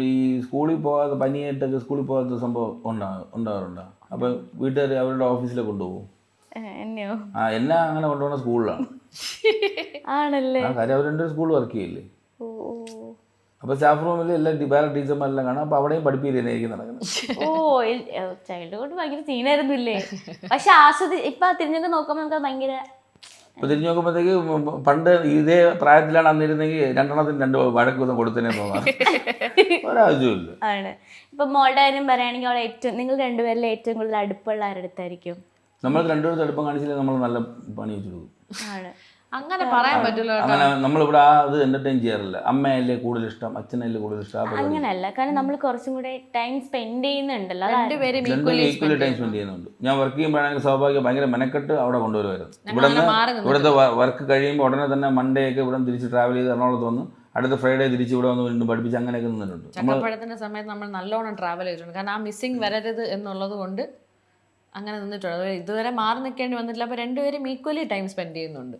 ഈ സ്കൂളിൽ പോകാതെ പനിയായിട്ടൊക്കെ സ്കൂളിൽ പോകാത്ത സംഭവം ഉണ്ടാവാറുണ്ടോ? അപ്പം വീട്ടുകാർ അവരുടെ ഓഫീസിലേക്ക് കൊണ്ടുപോകും. എന്നെയോ? എന്നെ അങ്ങനെ കൊണ്ടുപോകുന്ന സ്കൂളിലാണ്. ആണല്ലേ? കാര്യം അവർ രണ്ടു സ്കൂളിൽ വർക്ക് ചെയ്യില്ലേ. ഓ ഓ. അപ്പോൾ സ്റ്റാഫ് റൂമിൽ എല്ലാ വേറെ ടീച്ചർമാരെല്ലാം കാണാം. അപ്പോൾ അവിടെയും പഠിപ്പിക്കുന്നതായിരിക്കും നടക്കുന്നത്. ഓ ചൈൽഡ്ഹുഡ് ഭയങ്കര സീനായിരുന്നില്ലേ? പക്ഷെ ഇപ്പൊ തിരിഞ്ഞൊക്കെ നോക്കുമ്പോൾ നമുക്ക് ഭയങ്കര. അപ്പോൾ തിരിഞ്ഞു നോക്കുമ്പോഴത്തേക്ക് പണ്ട് ഇതേ പ്രായത്തിലാണ് അന്നിരുന്നെങ്കിൽ രണ്ടെണ്ണത്തിന് രണ്ട് വഴക്കൊന്നും കൊടുത്തന്നെ തോന്നാറ്. ഒരാവശ്യമില്ല. ആണ്. ഇപ്പൊ മോളുടെ കാര്യം പറയുകയാണെങ്കിൽ അവളെ നിങ്ങൾ രണ്ടുപേരിലെ ഏറ്റവും കൂടുതൽ അടുപ്പമുള്ള ആരുടെ അടുത്തായിരിക്കും? നമ്മൾ രണ്ടുപേരും അടുപ്പം കാണിച്ചില്ലെങ്കിൽ നമ്മൾ നല്ല പണി വെച്ചു കൊടുക്കും. ആണ്. അങ്ങനെ പറയാൻ പറ്റില്ല. അങ്ങനെ നമ്മളിവിടെ അത് എന്റർടൈൻ ചെയ്യാറില്ല. അമ്മയല്ലേ കൂടുതൽ ഇഷ്ടം, അച്ഛനല്ലേ കൂടുതൽ ഇഷ്ടം? അങ്ങനല്ല, കാരണം നമ്മൾ കുറച്ചും കൂടെ ടൈം സ്പെൻഡ് ചെയ്യുന്നുണ്ടല്ലോ. രണ്ടുപേരും ഈക്വലി ടൈം സ്പെൻഡ് ചെയ്യുന്നുണ്ട്. ഞാൻ വർക്ക് ചെയ്യുമ്പോഴാണെങ്കിൽ സ്വാഭാവികം ഭയങ്കര മെനക്കെട്ട് അവിടെ കൊണ്ടുവരുമായിരുന്നു. ഇവിടുത്തെ വർക്ക് കഴിയുമ്പോൾ ഉടനെ തന്നെ മൺഡേ ഒക്കെ ഇവിടെ തിരിച്ച് ട്രാവൽ ചെയ്ത് എറണാകുളത്ത് വന്ന് അടുത്ത ഫ്രൈഡേ തിരിച്ച് ഇവിടെ വന്ന് വീണ്ടും പഠിപ്പിച്ച് അങ്ങനെയൊക്കെ നിന്നിട്ടുണ്ട്. ചക്കപ്പഴത്തിന്റെ സമയത്ത് നമ്മൾ നല്ലോണം ട്രാവൽ ചെയ്തിട്ടുണ്ട്. കാരണം ആ മിസ്സിങ് വരരുത് എന്നുള്ളത് കൊണ്ട് അങ്ങനെ നിന്നിട്ടുണ്ട്. ഇതുവരെ മാറി നിൽക്കേണ്ടി വന്നിട്ടില്ല. അപ്പോൾ രണ്ടുപേരും ഈക്വലി ടൈം സ്പെൻഡ് ചെയ്യുന്നുണ്ട്.